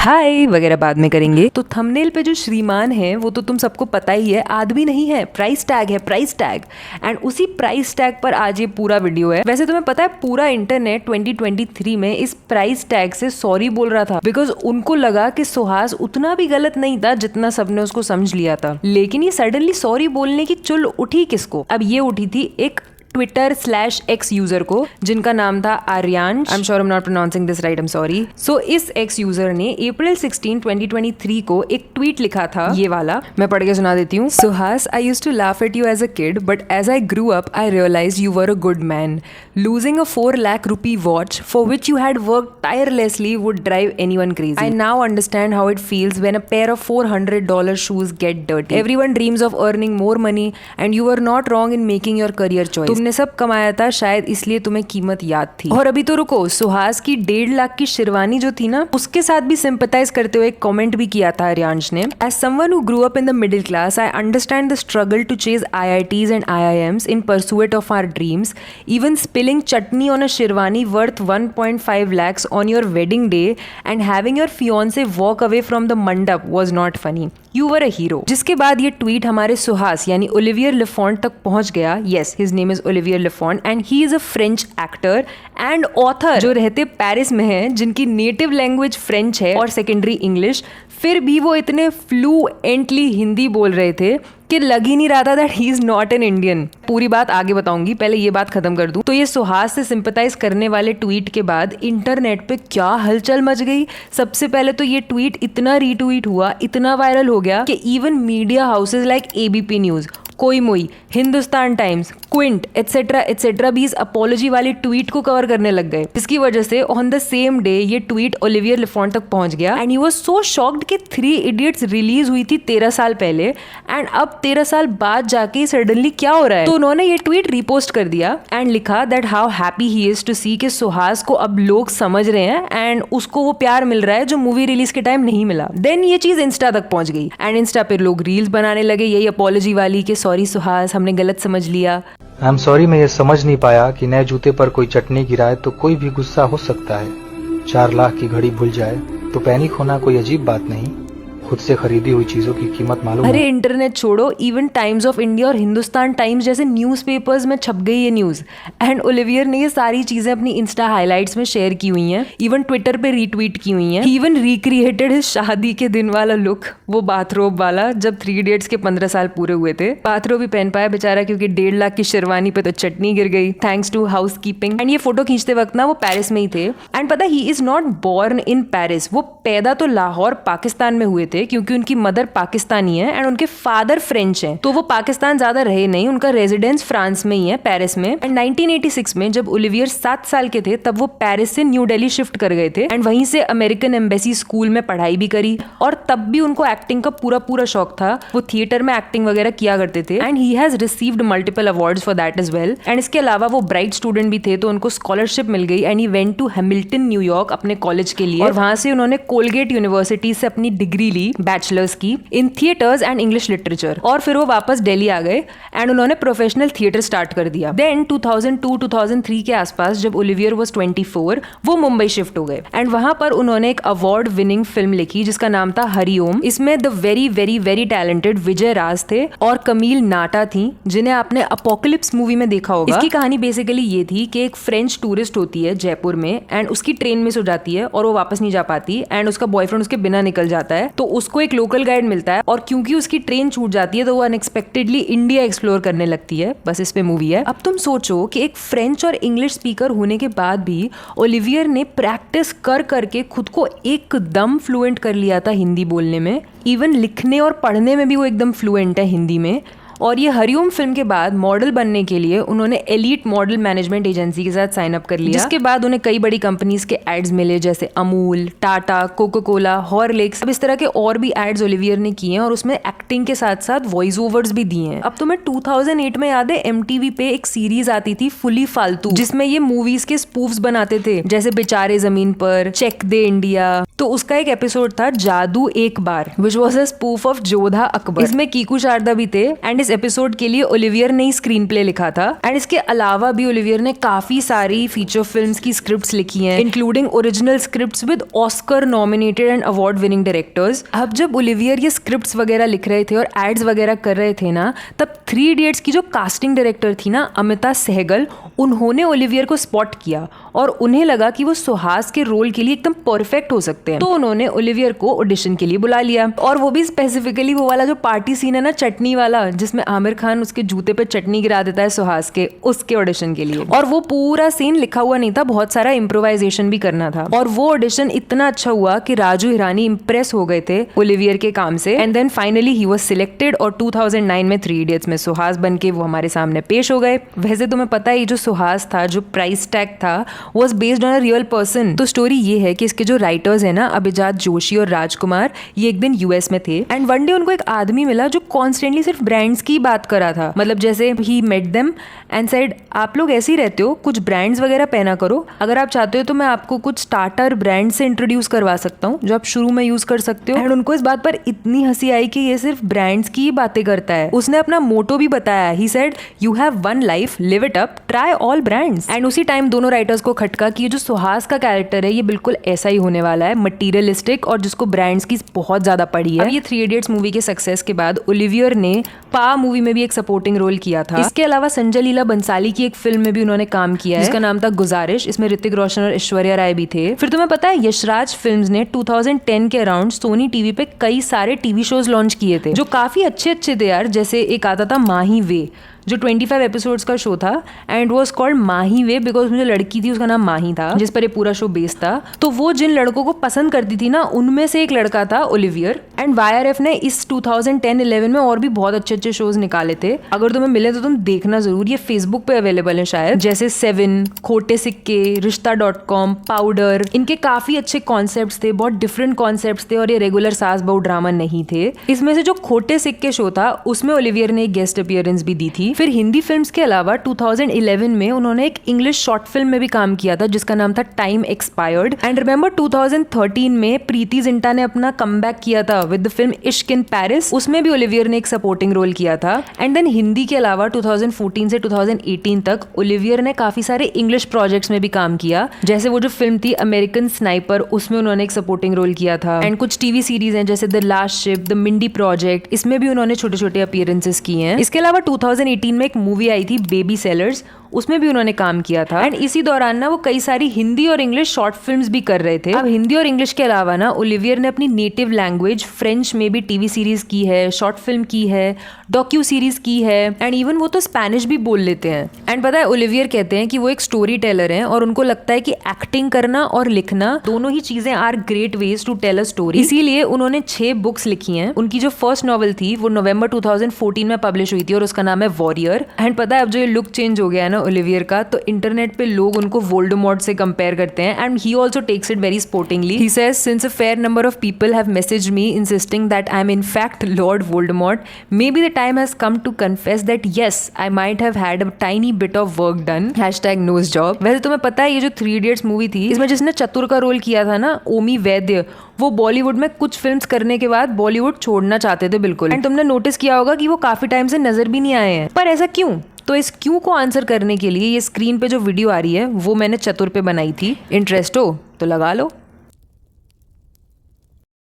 हाय वगैरह बाद में करेंगे। तो थंबनेल पे जो श्रीमान है वो तो तुम सबको पता ही है, आदमी नहीं है, प्राइस टैग है, प्राइस टैग। एंड उसी प्राइस टैग पर आज ये पूरा वीडियो है। वैसे तुम्हें पता है पूरा इंटरनेट 2023 में इस प्राइस टैग से सॉरी बोल रहा था, बिकॉज उनको लगा कि सुहास उतना भी गलत नहीं था जितना सबने उसको समझ लिया था। लेकिन ये सडनली सॉरी बोलने की चुल उठी किसको? अब ये उठी थी एक Twitter/X यूजर को जिनका नाम था Aryansh. I am sure I am not pronouncing this right, I am sorry. So इस X यूजर ने अप्रैल 16, 2023 को एक ट्वीट लिखा था, ये वाला मैं पढ़ के सुना देती हूँ। Suhas, I used to laugh at you as a kid, but as I grew up I realized you were a good man. Losing a 4 lakh rupee watch for which you had worked tirelessly would drive anyone crazy. I now understand how it feels when a pair of $400 shoes get dirty. Everyone dreams of earning more money and you were not wrong in making your career choice. तुमने सब कमाया था, शायद इसलिए तुम्हें कीमत याद थी। और अभी तो रुको, सुहास की 1.5 लाख की शेरवानी जो थी ना, उसके साथ भी सिंपैथाइज करते हुए एक कमेंट भी किया था आर्यांश ने। As someone who grew up in the middle class, I understand the struggle to chase IITs and IIMs in pursuit of our dreams. Even spilling chutney on a sherwani worth 1.5 lakhs on your wedding day and having your fiance walk away from the mandap was not funny. You were a hero. जिसके बाद ये tweet हमारे सुहास यानी Olivier लेफॉन्ट तक पहुंच गया। Yes, his name is Olivier Lafont and he is a French actor and author जो रहते पेरिस में हैं, जिनकी नेटिव लैंग्वेज फ्रेंच है और सेकेंडरी इंग्लिश। फिर भी वो इतने फ्लुएंटली हिंदी बोल रहे थे कि लग ही नहीं रहा था that he is not an Indian. पूरी बात आगे बताऊंगी, पहले ये बात खत्म कर दूं। तो ये सुहास से सिंपैथाइज करने वाले ट्वीट के बाद इंटरनेट पे क्या हलचल मच गई। सबसे पहले तो ये ट्वीट इतना रीट्वीट हुआ, इतना वायरल हो गया कि even media houses like ABP news, कोई मोई, हिंदुस्तान टाइम्स, क्विंट एटसेट्रा भी इस अपॉलॉजी वाली ट्वीट को कवर करने लग गए। इसकी वजह से ऑन द सेम डे ये ट्वीट ओलिवियर लेफॉन्ट तक पहुंच गया and he was so shocked कि 3 इडियट्स रिलीज हुई थी 13 साल पहले एंड अब 13 साल बाद जाके सडनली क्या हो रहा है। तो उन्होंने ये ट्वीट रीपोस्ट कर दिया एंड लिखा that how happy he is to see कि सुहास को अब लोग समझ रहे हैं एंड उसको वो प्यार मिल रहा है जो मूवी रिलीज के टाइम नहीं मिला। देन ये चीज इंस्टा तक पहुंच गई एंड इंस्टा पे लोग रील्स बनाने लगे यही अपॉलॉजी वाली कि सॉरी सुहास, हमने गलत समझ लिया। आई एम सॉरी, मैं ये समझ नहीं पाया कि नए जूते पर कोई चटनी गिराए तो कोई भी गुस्सा हो सकता है। 4 लाख की घड़ी भूल जाए तो पैनिक होना कोई अजीब बात नहीं। खुद से खरीदी हुई चीजों की कीमत मालूम है। अरे इंटरनेट छोड़ो, इवन टाइम्स ऑफ इंडिया और हिंदुस्तान टाइम्स जैसे न्यूज़पेपर्स में छप गई ये न्यूज एंड ओलिवियर ने ये सारी चीजें अपनी इंस्टा हाइलाइट्स में शेयर की हुई हैं, इवन ट्विटर पे रीट्वीट की हुई हैं। इवन रिक्रिएटेड हिज शादी के दिन वाला लुक, वो बाथरोब वाला जब 3 इडियट्स के 15 साल पूरे हुए थे। बाथरोब भी पहन पाया बेचारा क्योंकि 1.5 लाख की शेरवानी पे तो चटनी गिर गई thanks to housekeeping. And ये फोटो खींचते वक्त ना वो पेरिस में ही थे एंड पता he is not born in Paris, वो पैदा तो लाहौर पाकिस्तान में हुए थे क्योंकि उनकी मदर पाकिस्तानी है एंड उनके फादर फ्रेंच हैं। तो वो पाकिस्तान ज्यादा रहे नहीं, उनका रेजिडेंस फ्रांस में ही है, पेरिस में। एंड 1986 में जब ओलिवियर 7 साल के थे तब वो पेरिस से न्यू दिल्ली शिफ्ट कर गए थे एंड वहीं से अमेरिकन एम्बेसी स्कूल में पढ़ाई भी करी और तब भी उनको एक्टिंग का पूरा शौक था। वो थिएटर में एक्टिंग वगैरह किया करते थे and he has received multiple awards for that as well. And इसके अलावा वो ब्राइट स्टूडेंट भी थे तो उनको स्कॉलरशिप मिल गई and he went to Hamilton New York अपने कॉलेज के लिए और वहां से उन्होंने कोलगेट यूनिवर्सिटी से अपनी डिग्री ली बैचलर्स की in theatres and English literature. और फिर वो वापस दिल्ली आ गए एंड उन्होंने प्रोफेशनल थिएटर स्टार्ट कर दिया। देन 2002-2003 के आसपास जब ओलिवियर वाज 24 वो मुंबई शिफ्ट हो गए एंड वहां पर उन्होंने एक अवार्ड विनिंग फिल्म लिखी जिसका नाम था हरिओम। इसमें the very very very talented Vijay Raaz थे और कमील नाटा थी जिन्हें आपने अपोकलिप्स मूवी में देखा होगा। इसकी कहानी बेसिकली ये थी कि एक फ्रेंच टूरिस्ट होती है जयपुर में एंड उसकी ट्रेन मिस हो जाती है और वो वापस नहीं जा पाती एंड उसका बॉयफ्रेंड उसके बिना निकल जाता है। तो उसको एक लोकल गाइड मिलता है और क्योंकि उसकी ट्रेन छूट जाती है तो वो अनएक्सपेक्टेडली इंडिया एक्सप्लोर करने लगती है। बस इस पे मूवी है। अब तुम सोचो कि एक फ्रेंच और इंग्लिश स्पीकर होने के बाद भी ओलिवियर ने प्रैक्टिस कर करके खुद को एकदम फ्लुएंट कर लिया था हिंदी बोलने में। इवन लिखने और पढ़ने में भी वो एकदम फ्लुएंट है हिंदी में। और ये हरिओम फिल्म के बाद मॉडल बनने के लिए उन्होंने एलीट मॉडल मैनेजमेंट एजेंसी के साथ साइन अप कर लिया, जिसके बाद उन्हें कई बड़ी कंपनीज के एड्स मिले जैसे Amul, Tata, Coca Cola, Horlicks. अब इस तरह के और भी एड्स ओलिवियर ने किए हैं और उसमें एक्टिंग के साथ साथ वॉइस ओवर्स भी दिए हैं। अब तुम्हें 2008 में याद है MTV पे एक सीरीज आती थी फुली फालतू जिसमें ये मूवीज के स्पूफ्स बनाते थे जैसे बेचारे जमीन पर, चेक दे इंडिया। तो उसका एक एपिसोड था जादू एक बार which was a spoof of Jodha Akbar. इसमें कीकू शारदा भी थे एंड इस एपिसोड के लिए ओलिवियर ने ही स्क्रीन प्ले लिखा था। एंड इसके अलावा भी ओलिवियर ने काफी सारी फीचर फिल्म्स की स्क्रिप्ट्स लिखी हैं, including original scripts with Oscar nominated and award winning directors. अब जब ओलिवियर ये स्क्रिप्ट्स वगैरह लिख रहे थे और एड्स वगैरह कर रहे थे ना, तब 3 इडियट्स की जो कास्टिंग डायरेक्टर थी ना, अमिता सहगल, उन्होंने ओलिवियर को स्पॉट किया और उन्हें लगा कि वो सुहास के रोल के लिए एकदम परफेक्ट हो सकते हैं। तो उन्होंने ओलिवियर को ऑडिशन के लिए बुला लिया, और वो भी स्पेसिफिकली वो वाला जो पार्टी सीन है ना, चटनी वाला, जिसमें आमिर खान उसके जूते पे चटनी गिरा देता है सुहास के, उसके ऑडिशन के लिए। और वो पूरा सीन लिखा हुआ नहीं था, बहुत सारा इम्प्रोवाइजेशन भी करना था। और वो ऑडिशन इतना अच्छा हुआ कि राजू हिरानी इंप्रेस हो गए थे ओलिवियर के काम से। And then finally he was selected और 2009 में 3 इडियट्स में सुहास बन के वो हमारे सामने पेश हो गए। वैसे तुम्हें पता है, ये जो सुहास था, जो प्राइस टैग था, was based on a real person. तो स्टोरी ये है कि इसके जो राइटर्स है ना, अभिजात जोशी और राजकुमार, ये एक दिन यूएस में थे एंड वन डे उनको एक आदमी मिला जो कॉन्स्टेंटली सिर्फ ब्रांड्स की बात कर रहा था। मतलब जैसे ही मेट देम एंड सेड, आप लोग ऐसे ही रहते हो, कुछ ब्रांड्स वगैरह पहना करो, अगर आप चाहते हो तो मैं आपको कुछ स्टार्टर ब्रांड से इंट्रोड्यूस करवा सकता हूँ जो आप शुरू में यूज कर सकते हो। एंड उनको इस बात पर इतनी हंसी आई कि ये सिर्फ ब्रांड्स की ही बातें करता है। उसने अपना मोटो भी बताया, he said, you have one life, live it up, try all brands. And उसी टाइम दोनों राइटर्स को खटका कि ये जो सुहास का कैरेक्टर है, ये बिल्कुल ऐसा ही होने वाला है, मटीरियलिस्टिक और जिसको ब्रांड्स की बहुत ज्यादा पड़ी है। अब ये 3 इडियट्स मूवी के सक्सेस के बाद ओलिवियर ने पा मूवी में भी एक सपोर्टिंग रोल किया था। इसके अलावा संजय लीला बंसाली की एक फिल्म में भी उन्होंने काम किया है, जिसका नाम था गुजारिश। इसमें ऋतिक रोशन और ऐश्वर्या राय भी थे। फिर तुम्हें पता है, यशराज फिल्म्स ने 2010 के अराउंड सोनी टीवी पे कई सारे टीवी शोज लॉन्च किए थे जो काफी अच्छे थे यार। जैसे एक आता था माही वे, जो 25 एपिसोड्स का शो था and was called Mahi way because मुझे लड़की थी उसका नाम माही था, जिस पर ये पूरा शो बेस्ड था। तो वो जिन लड़कों को पसंद करती थी ना, उनमें से एक लड़का था ओलिवियर। एंड YRF ने इस 2010-11 में और भी बहुत अच्छे शोज निकाले थे। अगर तुम्हें मिले तो तुम देखना जरूर, ये फेसबुक पे अवेलेबल है शायद, जैसे 7, खोटे सिक्के, रिश्ता.com, पाउडर। इनके काफी अच्छे कॉन्सेप्ट्स थे, बहुत डिफरेंट कॉन्सेप्ट्स थे और ये रेगुलर सास बहू ड्रामा नहीं थे। इसमें से जो खोटे सिक्के शो था, उसमें ओलिवियर ने एक गेस्ट अपीयरेंस भी दी थी। फिर हिंदी फिल्म्स के अलावा 2011 में उन्होंने एक इंग्लिश शॉर्ट फिल्म में भी काम किया था जिसका नाम था टाइम एक्सपायर्ड। एंड रिमेंबर 2013 में प्रीति जिंटा ने अपना कमबैक किया था विद द फिल्म इश्क इन पेरिस, उसमें भी ओलिवियर ने एक सपोर्टिंग रोल किया था। एंड देन हिंदी के अलावा 2014 से 2018 तक ओलिवियर ने काफी सारे इंग्लिश प्रोजेक्ट्स में भी काम किया, जैसे वो जो फिल्म थी अमेरिकन स्नाइपर, उसमें उन्होंने एक सपोर्टिंग रोल किया था। एंड कुछ टीवी सीरीज हैं जैसे the last ship, the Mindy project, इसमें भी उन्होंने छोटे छोटे अपीयरेंसेस किए हैं। इसके अलावा 2018 में एक मूवी आई थी बेबी सेलर्स, उसमें भी उन्होंने काम किया था। एंड इसी दौरान ना वो कई सारी हिंदी और इंग्लिश शॉर्ट फिल्म्स भी कर रहे थे। अब हिंदी और इंग्लिश के अलावा ना ओलिवियर ने अपनी नेटिव लैंग्वेज फ्रेंच में भी टीवी सीरीज की है, शॉर्ट फिल्म की है, डॉक्यू सीरीज की है, एंड इवन वो तो स्पेनिश भी बोल लेते हैं। एंड पता है, ओलिवियर कहते हैं कि वो एक स्टोरी टेलर हैं और उनको लगता है कि एक्टिंग करना और लिखना दोनों ही चीजें are great ways to tell a story. इसीलिए उन्होंने 6 बुक्स लिखी हैं। उनकी जो फर्स्ट नॉवल थी वो नवंबर 2014 में पब्लिश हुई थी और उसका नाम है वॉरियर। एंड पता है, अब जो ये लुक चेंज हो गया है ना ओलिवियर का, तो इंटरनेट पे लोग उनको वोल्डेमॉर्ट से कंपेयर करते हैं and he also takes it very sportingly. He says, since a fair number of people have messaged me insisting that I am in fact Lord Voldemort, maybe the time has come to confess that yes I might have had a tiny bit of work done, #nose job. वैसे तुम्हें पता है, ये जो 3 idiots movie थी, इसमें जिसने चतुर का रोल किया था ना, ओमी वैद्य, वो बॉलीवुड में कुछ फिल्म्स करने के बाद बॉलीवुड छोड़ना चाहते थे बिल्कुल। एंड तुमने नोटिस किया होगा कि वो काफी टाइम से नजर भी नहीं आए हैं। पर ऐसा क्यों? तो इस क्यों को आंसर करने के लिए ये स्क्रीन पे जो वीडियो आ रही है वो मैंने चतुर पे बनाई थी। इंटरेस्ट हो तो लगा लो।